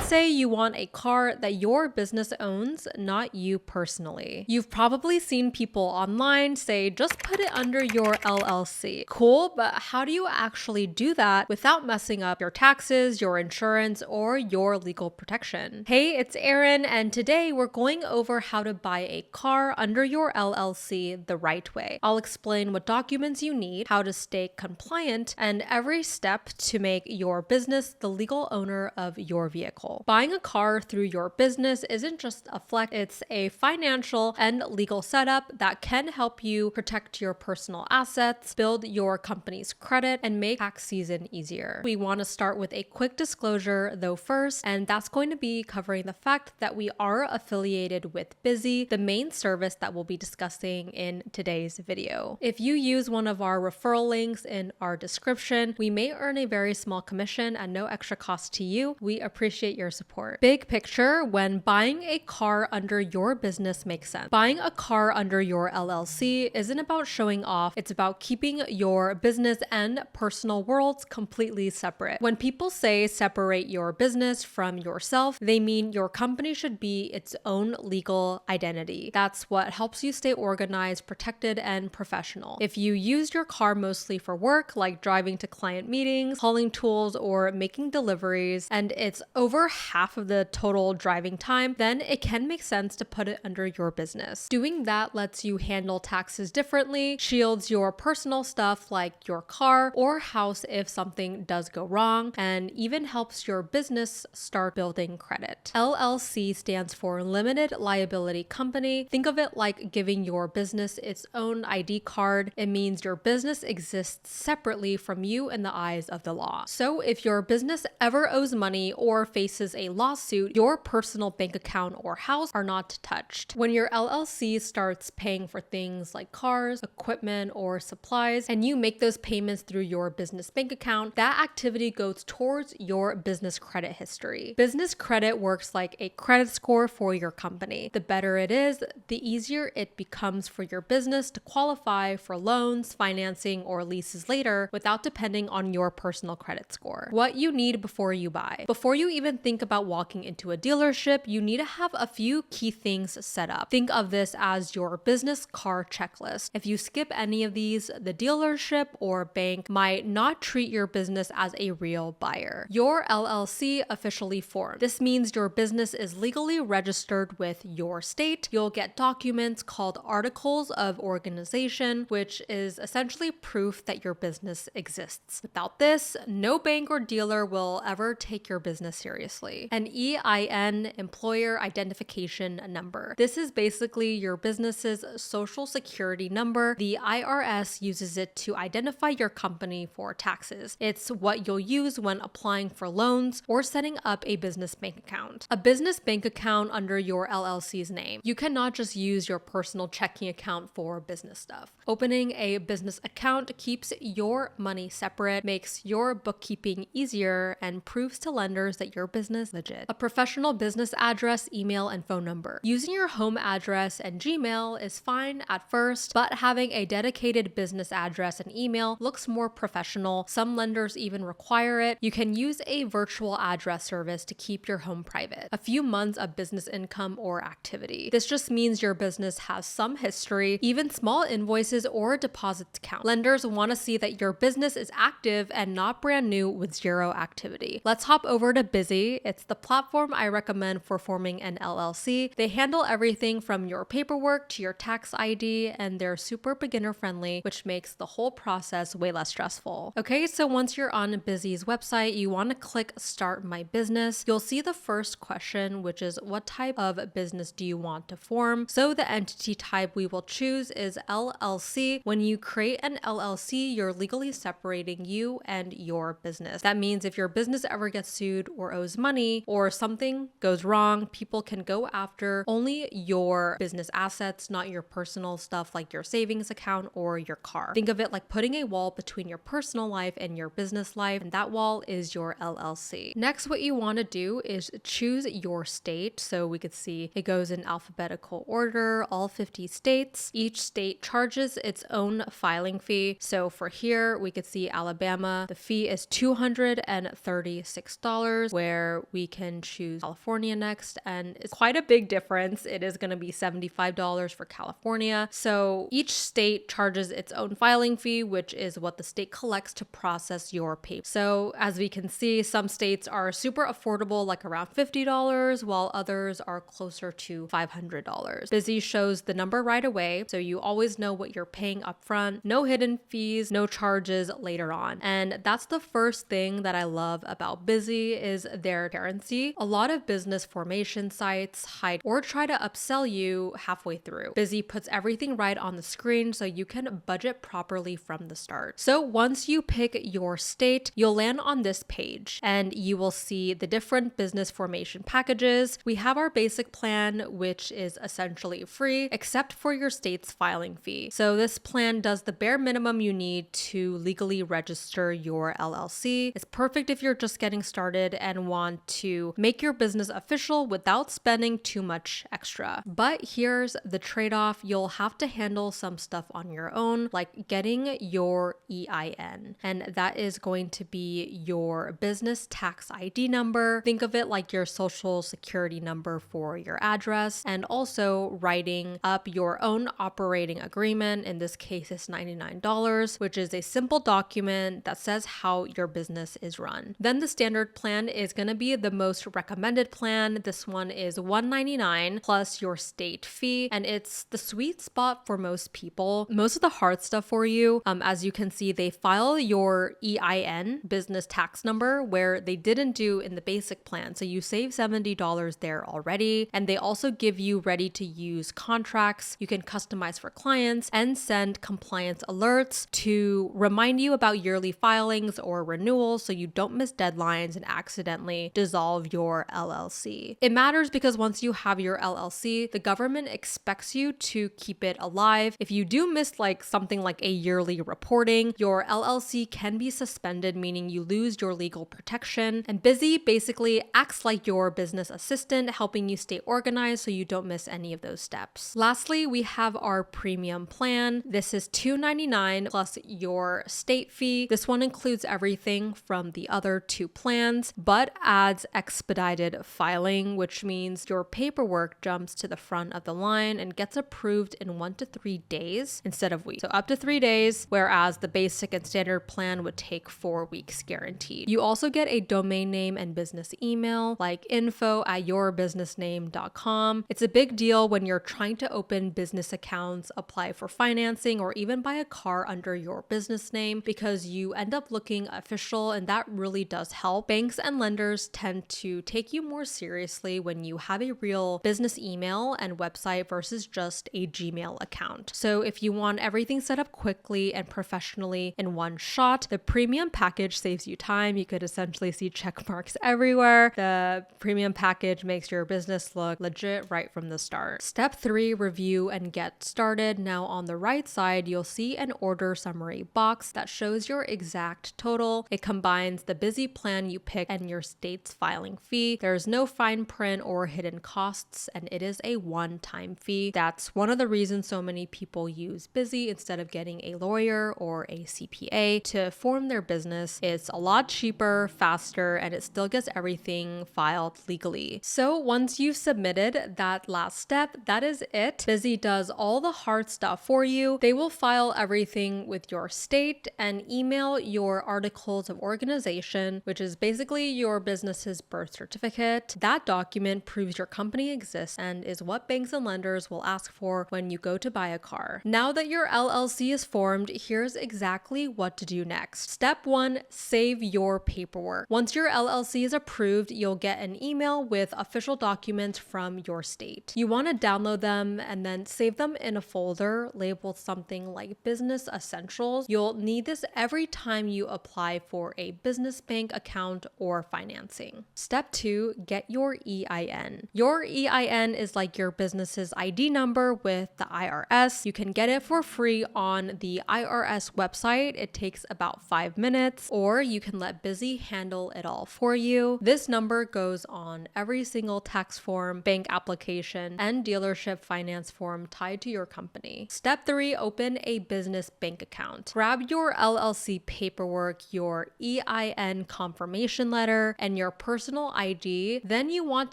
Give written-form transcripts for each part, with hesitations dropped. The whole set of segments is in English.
say you want a car that your business owns, not you personally. You've probably seen people online say just put it under your LLC. Cool, but how do you actually do that without messing up your taxes, your insurance, or your legal protection? Hey, it's Erin, and today we're going over how to buy a car under your LLC the right way. I'll explain what documents you need, how to stay compliant, and every step to make your business the legal owner of your vehicle. Buying a car through your business isn't just a flex, it's a financial and legal setup that can help you protect your personal assets, build your company's credit, and make tax season easier. We want to start with a quick disclosure though first, and that's going to be covering the fact that we are affiliated with Bizee, the main service that we'll be discussing in today's video. If you use one of our referral links in our description, we may earn a very small commission at no extra cost to you. We appreciate your support. Big picture, when buying a car under your business makes sense. Buying a car under your LLC isn't about showing off, it's about keeping your business and personal worlds completely separate. When people say separate your business from yourself, they mean your company should be its own legal identity. That's what helps you stay organized, protected, and professional. If you use your car mostly for work, like driving to client meetings, hauling tools, or making deliveries, and it's over half of the total driving time, then it can make sense to put it under your business. Doing that lets you handle taxes differently, shields your personal stuff like your car or house if something does go wrong, and even helps your business start building credit. LLC stands for Limited Liability Company. Think of it like giving your business its own ID card. It means your business exists separately from you in the eyes of the law. So if your business ever owes money or faces a lawsuit, your personal bank account or house are not touched. When your LLC starts paying for things like cars, equipment, or supplies, and you make those payments through your business bank account, that activity goes towards your business credit history. Business credit works like a credit score for your company. The better it is, the easier it becomes for your business to qualify for loans, financing, or leases later without depending on your personal credit score. What you need before you buy. Before you even think about walking into a dealership, you need to have a few key things set up. Think of this as your business car checklist. If you skip any of these, the dealership or bank might not treat your business as a real buyer. Your LLC officially formed. This means your business is legally registered with your state. You'll get documents called articles of organization, which is essentially proof that your business exists. Without this, no bank or dealer will ever take your business seriously. An EIN, Employer Identification Number. This is basically your business's social security number. The IRS uses it to identify your company for taxes. It's what you'll use when applying for loans or setting up a business bank account. A business bank account under your LLC's name. You cannot just use your personal checking account for business stuff. Opening a business account keeps your money separate, makes your bookkeeping easier, and proves to lenders that your business is legit. A professional business address, email, and phone number. Using your home address and Gmail is fine at first, but having a dedicated business address and email looks more professional. Some lenders even require it. You can use a virtual address service to keep your home private. A few months of business income or activity. This just means your business has some history, even small invoices or deposits count. Lenders want to see that your business is active and not brand new with zero activity. Let's hop over to Bizee. It's the platform I recommend for forming an LLC. They handle everything from your paperwork to your tax ID, and they're super beginner friendly, which makes the whole process way less stressful. Okay, so once you're on Bizee's website, you want to click Start My Business. You'll see the first question, which is what type of business do you want to form? So the entity type we will choose is LLC. When you create an LLC, you're legally separating you and your business. That means if your business ever gets sued or owes money or something goes wrong, people can go after only your business assets, not your personal stuff like your savings account or your car. Think of it like putting a wall between your personal life and your business life, and that wall is your LLC. Next, what you want to do is choose your state. So we could see it goes in alphabetical order, all 50 states. Each state charges its own filing fee. So for here, we could see Alabama, the fee is $236, where or we can choose California next. And it's quite a big difference. It is going to be $75 for California. So each state charges its own filing fee, which is what the state collects to process your paper. So as we can see, some states are super affordable, like around $50, while others are closer to $500. Bizee shows the number right away, so you always know what you're paying upfront. No hidden fees, no charges later on. And that's the first thing that I love about Bizee is their transparency. A lot of business formation sites hide or try to upsell you halfway through. Bizee puts everything right on the screen so you can budget properly from the start. So once you pick your state, you'll land on this page and you will see the different business formation packages. We have our basic plan, which is essentially free, except for your state's filing fee. So this plan does the bare minimum you need to legally register your LLC. It's perfect if you're just getting started and want to make your business official without spending too much extra. But here's the trade-off. You'll have to handle some stuff on your own, like getting your EIN. And that is going to be your business tax ID number. Think of it like your social security number for your address, and also writing up your own operating agreement. In this case, it's $99, which is a simple document that says how your business is run. Then the standard plan is going to be the most recommended plan. This one is $199 plus your state fee, and it's the sweet spot for most people. Most of the hard stuff for you, as you can see, they file your EIN, business tax number, where they didn't do in the basic plan. So you save $70 there already. And they also give you ready to use contracts you can customize for clients and send compliance alerts to remind you about yearly filings or renewals so you don't miss deadlines and accidentally dissolve your LLC. It matters because once you have your LLC, the government expects you to keep it alive. If you do miss like something like a yearly reporting, your LLC can be suspended, meaning you lose your legal protection. And Bizee basically acts like your business assistant, helping you stay organized so you don't miss any of those steps. Lastly, we have our premium plan. This is $299 plus your state fee. This one includes everything from the other two plans, but adds expedited filing, which means your paperwork jumps to the front of the line and gets approved in 1 to 3 days instead of weeks. So up to 3 days, whereas the basic and standard plan would take 4 weeks guaranteed. You also get a domain name and business email like info@yourbusinessname.com. It's a big deal when you're trying to open business accounts, apply for financing, or even buy a car under your business name, because you end up looking official, and that really does help. Banks and lenders tend to take you more seriously when you have a real business email and website versus just a Gmail account. So if you want everything set up quickly and professionally in one shot, the premium package saves you time. You could essentially see check marks everywhere. The premium package makes your business look legit right from the start. Step 3, review and get started. Now on the right side, you'll see an order summary box that shows your exact total. It combines the Bizee plan you pick and your state's filing fee. There's no fine print or hidden costs, and it is a one-time fee. That's one of the reasons so many people use Bizee instead of getting a lawyer or a CPA to form their business. It's a lot cheaper, faster, and it still gets everything filed legally. So once you've submitted that last step, that is it. Bizee does all the hard stuff for you. They will file everything with your state and email your articles of organization, which is basically your business's birth certificate. That document proves your company exists and is what banks and lenders will ask for when you go to buy a car. Now that your LLC is formed, here's exactly what to do next. Step 1, save your paperwork. Once your LLC is approved, you'll get an email with official documents from your state. You want to download them and then save them in a folder labeled something like Business Essentials. You'll need this every time you apply for a business bank account or financing. Step 2, get your EIN. Your EIN is like your business's ID number with the IRS. You can get it for free on the IRS website. It takes about 5 minutes, or you can let Bizee handle it all for you. This number goes on every single tax form, bank application, and dealership finance form tied to your company. Step 3, open a business bank account. Grab your LLC paperwork, your EIN confirmation letter, and your their personal ID. Then you want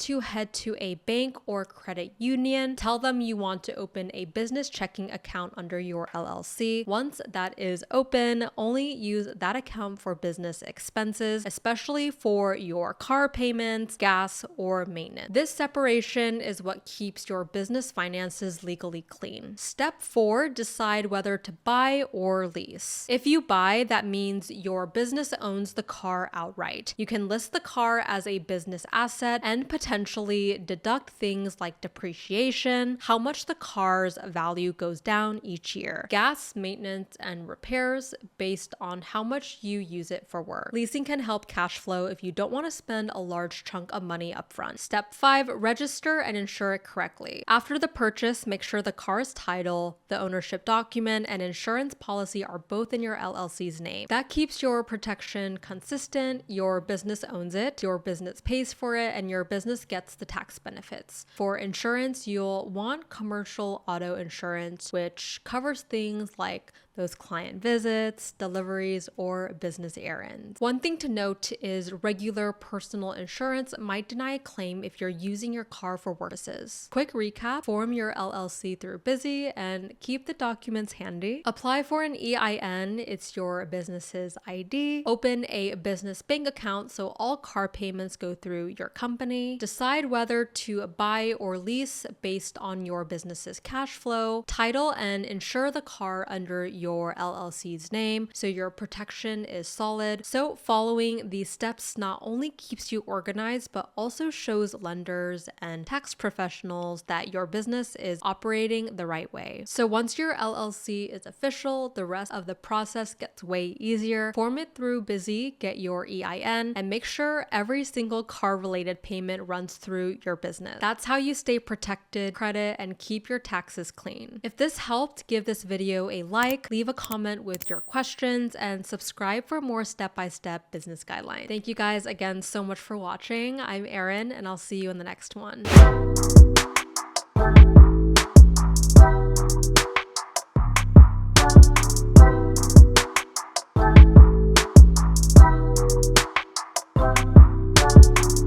to head to a bank or credit union. Tell them you want to open a business checking account under your LLC. Once that is open, only use that account for business expenses, especially for your car payments, gas, or maintenance. This separation is what keeps your business finances legally clean. Step 4, decide whether to buy or lease. If you buy, that means your business owns the car outright. You can list the car as a business asset and potentially deduct things like depreciation, how much the car's value goes down each year, gas, maintenance, and repairs based on how much you use it for work. Leasing can help cash flow if you don't want to spend a large chunk of money upfront. Step 5, register and insure it correctly. After the purchase, make sure the car's title, the ownership document, and insurance policy are both in your LLC's name. That keeps your protection consistent, your business owns it, your business pays for it, and your business gets the tax benefits. For insurance, you'll want commercial auto insurance, which covers things like those client visits, deliveries, or business errands. One thing to note is regular personal insurance might deny a claim if you're using your car for work purposes. Quick recap: form your LLC through Bizee and keep the documents handy. Apply for an EIN, it's your business's ID. Open a business bank account so all car payments go through your company. Decide whether to buy or lease based on your business's cash flow. Title and insure the car under your LLC's name so your protection is solid. So following these steps not only keeps you organized, but also shows lenders and tax professionals that your business is operating the right way. So once your LLC is official, the rest of the process gets way easier. Form it through Bizee, get your EIN, and make sure every single car-related payment runs through your business. That's how you stay protected, credit, and keep your taxes clean. If this helped, give this video a like, leave a comment with your questions, and subscribe for more step-by-step business guidelines. Thank you guys again so much for watching. I'm Erin, and I'll see you in the next one.